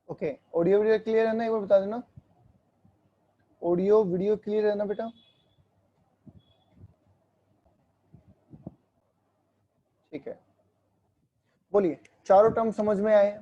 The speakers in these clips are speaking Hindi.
ओके, ऑडियो वीडियो क्लियर है ना, एक बार बता देना। ऑडियो वीडियो क्लियर है ना बेटा? ठीक है, बोलिए, चारों टर्म समझ में आए?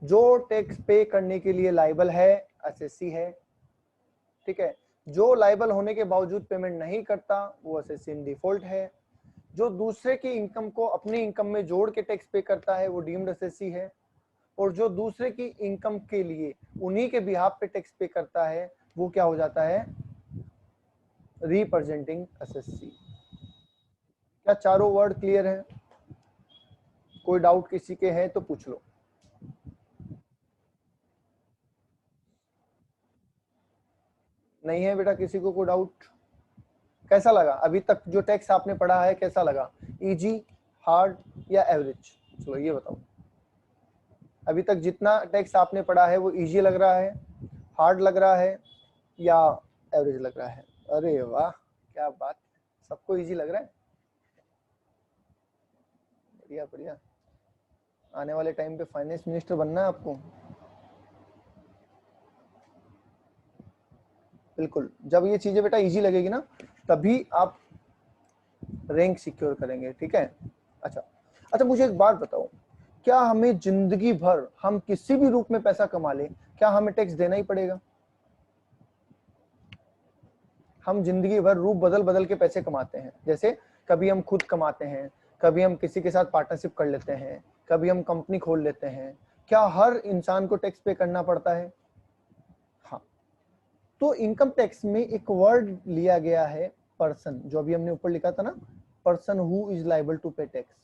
जो टैक्स पे करने के लिए लायबल है, एसएससी है। ठीक है, जो लायबल होने के बावजूद पेमेंट नहीं करता वो एसएससी इन डिफॉल्ट है। जो दूसरे की इनकम को अपनी इनकम में जोड़ के टैक्स पे करता है वो डीम्ड एसएससी है। और जो दूसरे की इनकम के लिए उन्हीं के बिहाफ पे टैक्स पे करता है वो क्या हो जाता है? Representing SSC. क्या चारों वर्ड क्लियर है? कोई डाउट किसी के है तो पूछ लो। नहीं है बेटा किसी को कोई डाउट? कैसा लगा अभी तक जो टैक्स आपने पढ़ा है, कैसा लगा? इजी, हार्ड या एवरेज? चलो ये बताओ, अभी तक जितना टैक्स आपने पढ़ा है वो इजी लग रहा है, हार्ड लग रहा है या एवरेज लग रहा है? अरे वाह, क्या बात, सबको इजी लग रहा है। बढ़िया बढ़िया, आने वाले टाइम पे फाइनेंस मिनिस्टर बनना है आपको। बिल्कुल, जब ये चीजें बेटा इजी लगेगी ना तभी आप रैंक सिक्योर करेंगे। ठीक है, अच्छा अच्छा, मुझे एक बात बताओ, क्या हमें जिंदगी भर हम किसी भी रूप में पैसा कमा ले, क्या हमें टैक्स देना ही पड़ेगा? हम जिंदगी भर रूप बदल बदल के पैसे कमाते हैं, जैसे कभी हम खुद कमाते हैं, कभी हम किसी के साथ पार्टनरशिप कर लेते हैं, कभी हम कंपनी खोल लेते हैं, क्या हर इंसान को टैक्स पे करना पड़ता है? हाँ, तो इनकम टैक्स में एक वर्ड लिया गया है पर्सन, जो अभी हमने ऊपर लिखा था ना, person who is liable to pay tax.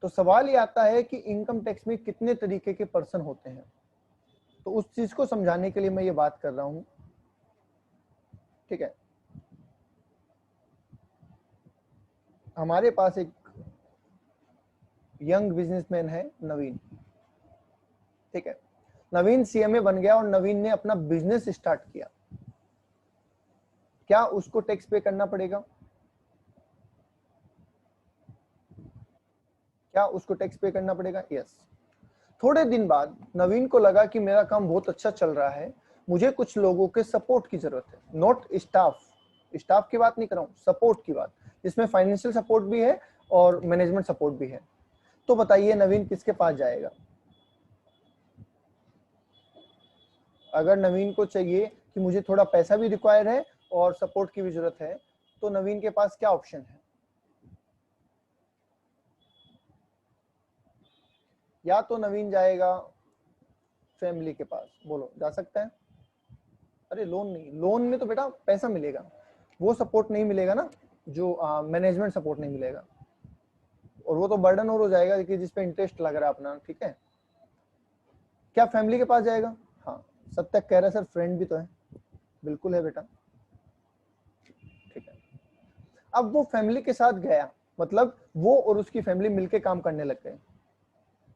तो सवाल ये आता है कि इनकम टैक्स में कितने तरीके के पर्सन होते हैं, तो उस चीज को समझाने के लिए मैं ये बात कर रहा हूं। ठीक है, हमारे पास एक यंग बिजनेसमैन है नवीन। ठीक है, नवीन सीएमए बन गया और नवीन ने अपना बिजनेस स्टार्ट किया, क्या उसको टैक्स पे करना पड़ेगा? क्या उसको टैक्स पे करना पड़ेगा? यस। थोड़े दिन बाद नवीन को लगा कि मेरा काम बहुत अच्छा चल रहा है, मुझे कुछ लोगों के सपोर्ट की जरूरत है, नॉट स्टाफ, स्टाफ की बात नहीं कर रहा हूं, सपोर्ट की बात, जिसमें फाइनेंशियल सपोर्ट भी है और मैनेजमेंट सपोर्ट भी है। तो बताइए नवीन किसके पास जाएगा? अगर नवीन को चाहिए कि मुझे थोड़ा पैसा भी रिक्वायर है और सपोर्ट की भी जरूरत है, तो नवीन के पास क्या ऑप्शन है? या तो नवीन जाएगा फैमिली के पास, बोलो जा सकता है? अरे लोन नहीं, लोन में तो बेटा पैसा मिलेगा, वो सपोर्ट नहीं मिलेगा ना, जो मैनेजमेंट सपोर्ट नहीं मिलेगा, और वो तो बर्डन और हो जाएगा कि जिसपे इंटरेस्ट लग रहा है अपना। ठीक है, क्या फैमिली के पास जाएगा? हाँ, सत्य कह रहा है सर, फ्रेंड भी तो है। बिल्कुल है बेटा। ठीक है, अब वो फैमिली के साथ गया, मतलब वो और उसकी फैमिली मिलके काम करने लग गए,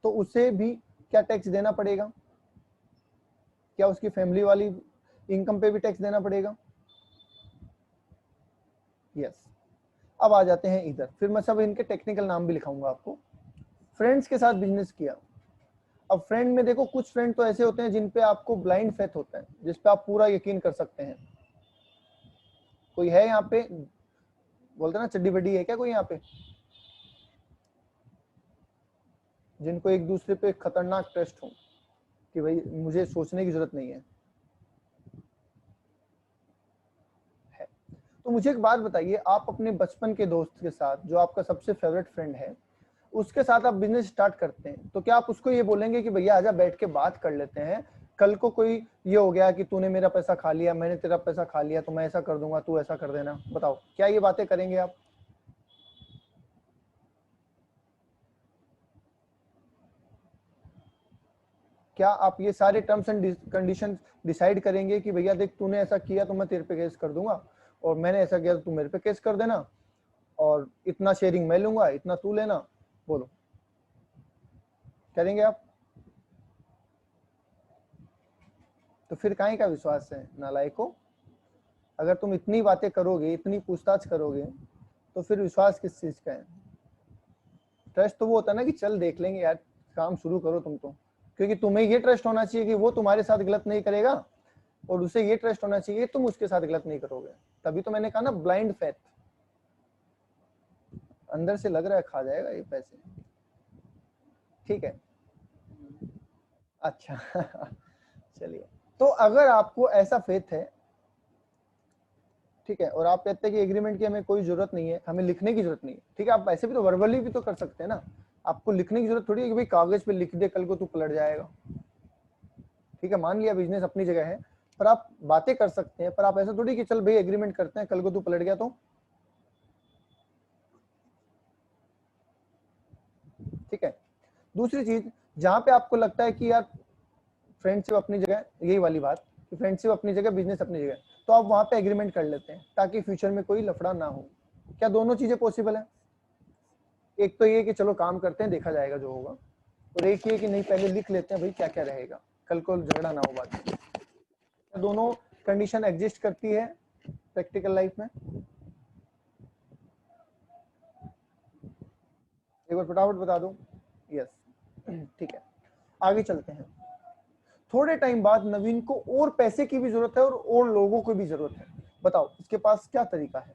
तो उसे भी क्या टैक्स देना पड़ेगा? क्या उसकी फैमिली वाली इनकम पे भी टैक्स देना पड़ेगा? यस। अब आ जाते हैं इधर, फिर मैं सब इनके टेक्निकल नाम भी लिखाऊंगा आपको। फ्रेंड्स के साथ बिजनेस किया। अब फ्रेंड में देखो, कुछ फ्रेंड तो ऐसे होते हैं जिन पे आपको ब्लाइंड फेथ होता है, जिस पे आप पूरा यकीन कर सकते हैं। कोई है यहाँ पे, बोलते ना चड्डी बड्डी है क्या कोई यहाँ पे, जिनको एक दूसरे पे खतरनाक ट्रस्ट हो कि भाई मुझे सोचने की जरूरत नहीं है? है। तो मुझे एक बात बताइए, आप अपने बचपन के दोस्त के साथ, जो आपका सबसे फेवरेट फ्रेंड है, उसके साथ आप बिजनेस स्टार्ट करते हैं, तो क्या आप उसको ये बोलेंगे कि भैया आजा बैठ के बात कर लेते हैं, कल को कोई ये हो गया कि तूने मेरा पैसा खा लिया, मैंने तेरा पैसा खा लिया, तो मैं ऐसा कर दूंगा, तू ऐसा कर देना, बताओ क्या ये बातें करेंगे आप? क्या आप ये सारे टर्म्स एंड कंडीशन डिसाइड करेंगे कि भैया देख तूने ऐसा किया तो मैं तेरे पे केस कर दूंगा, और मैंने ऐसा किया तो तू मेरे पे केस कर देना, और इतना शेयरिंग मैं लूंगा, इतना तू लेना? बोलो, करेंगे आप? तो फिर काहे का विश्वास है नालायको? अगर तुम इतनी बातें करोगे, इतनी पूछताछ करोगे, तो फिर विश्वास किस चीज का है? ट्रस्ट तो वो होता है ना कि चल देख लेंगे यार, काम शुरू करो तुम तो। क्योंकि तुम्हें ये ट्रस्ट होना चाहिए कि वो तुम्हारे साथ गलत नहीं करेगा, और उसे ये ट्रस्ट होना चाहिए कि तुम उसके साथ गलत नहीं करोगे। तभी तो मैंने कहा ना ब्लाइंड फेथ। अंदर से लग रहा है खा जाएगा ये पैसे। ठीक है, अच्छा चलिए, तो अगर आपको ऐसा फेथ है, ठीक है, और आप कहते हैं कि एग्रीमेंट की हमें कोई जरूरत नहीं है, हमें लिखने की जरूरत नहीं है, ठीक है, आप ऐसे भी तो वर्बली भी तो कर सकते हैं ना, आपको लिखने की जरूरत थोड़ी है कि भाई कागज पे लिख दे कल को तू पलट जाएगा। ठीक है, मान लिया बिजनेस अपनी जगह है, पर आप बातें कर सकते हैं, पर आप ऐसा थोड़ी कि चल भाई एग्रीमेंट करते हैं, कल को तू पलट गया तो। ठीक है, दूसरी चीज, जहां पे आपको लगता है कि यार फ्रेंडशिप अपनी जगह, यही वाली बात कि फ्रेंडशिप अपनी जगह बिजनेस अपनी जगह, तो आप वहां पे एग्रीमेंट कर लेते हैं ताकि फ्यूचर में कोई लफड़ा ना हो। क्या दोनों चीजें पॉसिबल है? एक तो ये कि चलो काम करते हैं, देखा जाएगा जो होगा, और एक ये कि नहीं पहले लिख लेते हैं भाई क्या क्या रहेगा, कल को झगड़ा ना हो बाद में। क्या दोनों कंडीशन एग्जिस्ट करती है प्रैक्टिकल लाइफ में? एक बार फटाफट बता दो। यस ठीक है, आगे चलते हैं। थोड़े टाइम बाद नवीन को और पैसे की भी जरूरत है और लोगों को भी जरूरत है। बताओ इसके पास क्या तरीका है?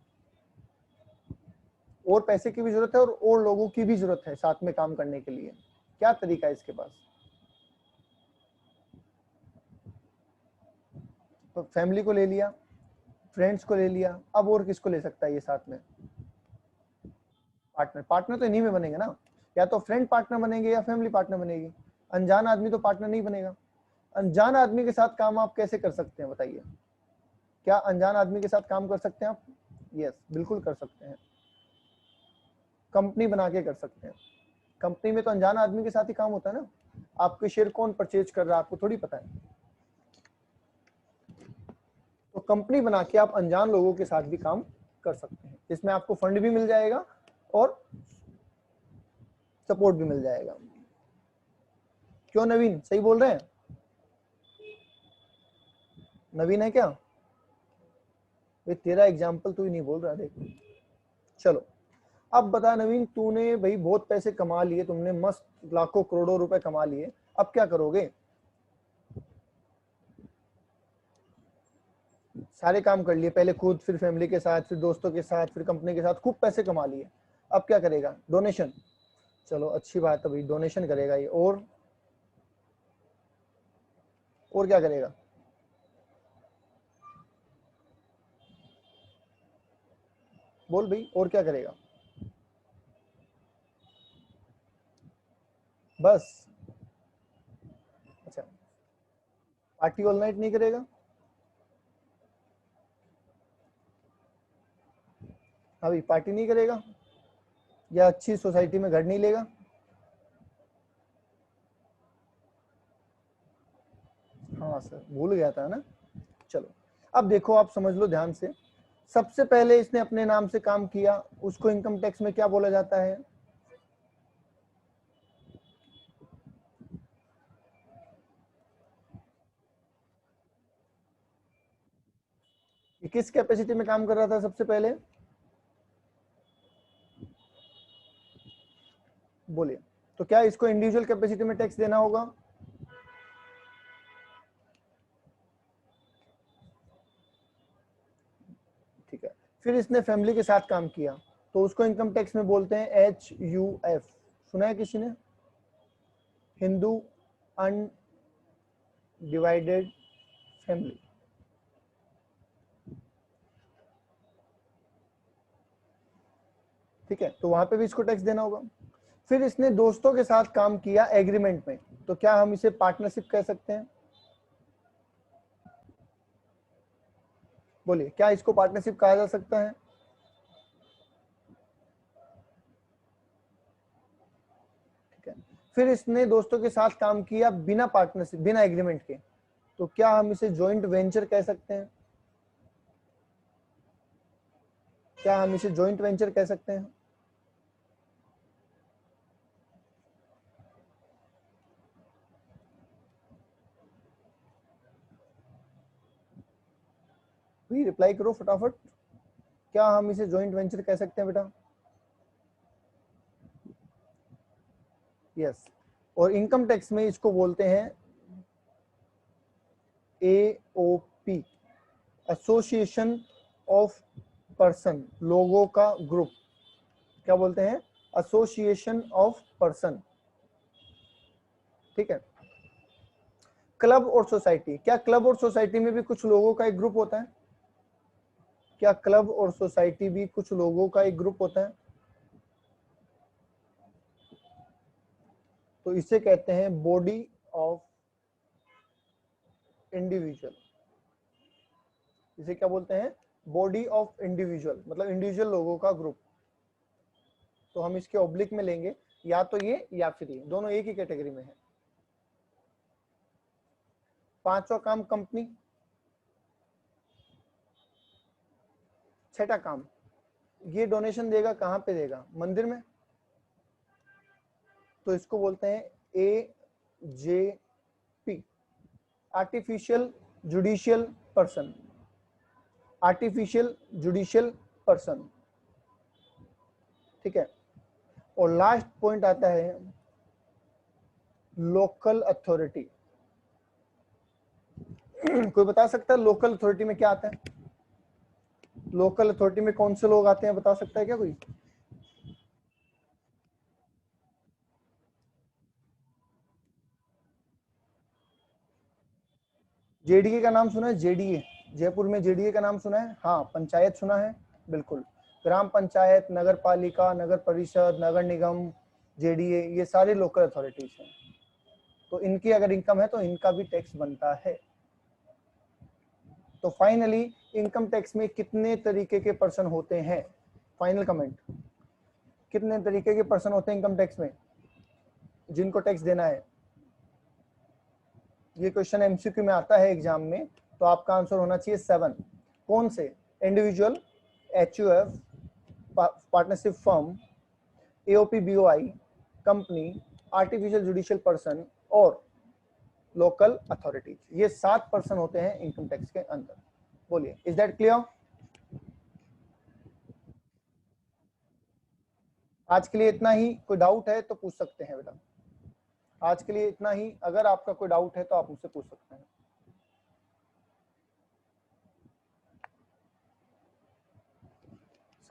और पैसे की भी जरूरत है और लोगों की भी जरूरत है साथ में काम करने के लिए, क्या तरीका है इसके पास? तो फैमिली को ले लिया, फ्रेंड्स को ले लिया, अब और किसको ले सकता है ये साथ में? पार्टनर। पार्टनर तो इन्हीं में बनेंगे ना, या तो फ्रेंड पार्टनर बनेंगे या फैमिली पार्टनर बनेगी। अनजान आदमी तो पार्टनर नहीं बनेगा। अनजान आदमी के साथ काम आप कैसे कर सकते हैं बताइए? क्या अनजान आदमी के साथ काम कर सकते हैं आप? यस बिल्कुल कर सकते हैं, कंपनी बना के कर सकते हैं। कंपनी में तो अनजान आदमी के साथ ही काम होता है ना, आपके शेयर कौन परचेज कर रहा है आपको थोड़ी पता है। तो कंपनी बना के आप अनजान लोगों के साथ भी काम कर सकते हैं, इसमें आपको फंड भी मिल जाएगा और सपोर्ट भी मिल जाएगा। क्यों नवीन, सही बोल रहे हैं? नवीन है क्या? भाई तेरा एग्जाम्पल तू ही नहीं बोल रहा, देख। चलो अब बता नवीन, तूने भाई बहुत पैसे कमा लिए, तुमने मस्त लाखों करोड़ों रुपए कमा लिए, अब क्या करोगे? सारे काम कर लिए, पहले खुद, फिर फैमिली के साथ, फिर दोस्तों के साथ, फिर कंपनी के साथ, खूब पैसे कमा लिए, अब क्या करेगा? डोनेशन। चलो अच्छी बात है भाई, डोनेशन करेगा ये, और क्या करेगा? बोल भाई और क्या करेगा? बस? अच्छा, पार्टी ऑल नाइट नहीं करेगा? हाँ भाई, पार्टी नहीं करेगा, या अच्छी सोसाइटी में घर नहीं लेगा? हाँ सर, भूल गया था ना। चलो अब देखो, आप समझ लो ध्यान से। सबसे पहले इसने अपने नाम से काम किया, उसको इनकम टैक्स में क्या बोला जाता है? ये किस कैपेसिटी में काम कर रहा था सबसे पहले? बोलिए। तो क्या इसको इंडिविजुअल कैपेसिटी में टैक्स देना होगा? ठीक है, फिर इसने फैमिली के साथ काम किया, तो उसको इनकम टैक्स में बोलते हैं HUF। सुना है किसी ने? Hindu undivided family. ठीक है, तो वहां पे भी इसको टैक्स देना होगा। फिर इसने दोस्तों के साथ काम किया एग्रीमेंट में, तो क्या हम इसे पार्टनरशिप कह सकते हैं? बोलिए, क्या इसको पार्टनरशिप कहा जा सकता है? ठीक है, फिर इसने दोस्तों के साथ काम किया बिना पार्टनरशिप, बिना एग्रीमेंट के, तो क्या हम इसे जॉइंट वेंचर कह सकते हैं? क्या हम इसे जॉइंट वेंचर कह सकते हैं? भी रिप्लाई करो फटाफट, क्या हम इसे जॉइंट वेंचर कह सकते हैं बेटा? यस। और इनकम टैक्स में इसको बोलते हैं AOP, एसोसिएशन ऑफ पर्सन, लोगों का ग्रुप। क्या बोलते हैं? Association of person. ठीक है। क्लब और सोसाइटी, क्या क्लब और सोसाइटी में भी कुछ लोगों का एक ग्रुप होता है? क्या क्लब और सोसाइटी भी कुछ लोगों का एक ग्रुप होता है? तो इसे कहते हैं बॉडी ऑफ इंडिविजुअल। इसे क्या बोलते हैं? बॉडी ऑफ इंडिविजुअल, मतलब इंडिविजुअल लोगों का ग्रुप। तो हम इसके ऑब्लिक में लेंगे, या तो ये या फिर ये, दोनों एक ही कैटेगरी में है। पांचवा काम कंपनी। छठा काम, ये डोनेशन देगा, कहां पे देगा? मंदिर में। तो इसको बोलते हैं AJP, artificial judicial person. Artificial judicial person. ठीक है। और लास्ट पॉइंट आता है लोकल अथॉरिटी। कोई बता सकता है लोकल अथॉरिटी में क्या आता है? लोकल अथॉरिटी में कौन से लोग आते हैं, बता सकता है क्या कोई? JDA का नाम सुना है? JDA, जयपुर में JDA का नाम सुना है? हाँ। पंचायत सुना है? बिल्कुल। ग्राम पंचायत, नगर पालिका, नगर परिषद, नगर निगम, JDA, ये सारे लोकल अथॉरिटीज हैं। तो इनकी अगर इनकम है तो इनका भी टैक्स बनता है। तो फाइनली इनकम टैक्स में कितने तरीके के पर्सन होते हैं? फाइनल कमेंट, कितने तरीके के पर्सन होते हैं इनकम टैक्स में जिनको टैक्स देना है? ये क्वेश्चन MCQ में आता है एग्जाम में, तो आपका आंसर होना चाहिए 7। कौन से? Individual, HUF, partnership firm, AOP BOI, company, artificial judicial person और लोकल अथॉरिटीज। ये 7 पर्सन होते हैं इनकम टैक्स के अंदर। बोलिए, इज दैट क्लियर? आज के लिए इतना ही। कोई डाउट है तो पूछ सकते हैं बेटा। आज के लिए इतना ही। अगर आपका कोई डाउट है तो आप मुझसे पूछ सकते हैं।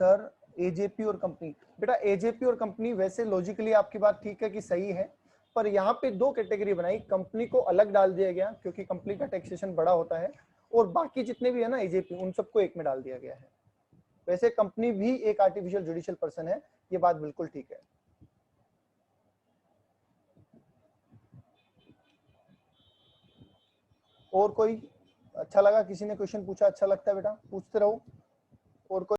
सर AJP और कंपनी, बेटा AJP और कंपनी वैसे लॉजिकली आपकी बात ठीक है कि सही है, पर यहाँ पे 2 कैटेगरी बनाई। कंपनी को अलग डाल दिया गया क्योंकि कंपनी का टैक्सेशन बड़ा होता है, और बाकी जितने भी है ना AJP, उन सबको एक में डाल दिया गया है। वैसे कंपनी भी एक आर्टिफिशियल जुडिशियल पर्सन है, ये बात बिल्कुल ठीक है। और कोई? अच्छा लगा किसी ने क्वेश्चन पूछा, अच्छा लगता है बेटा, पूछते रहो। और कोई?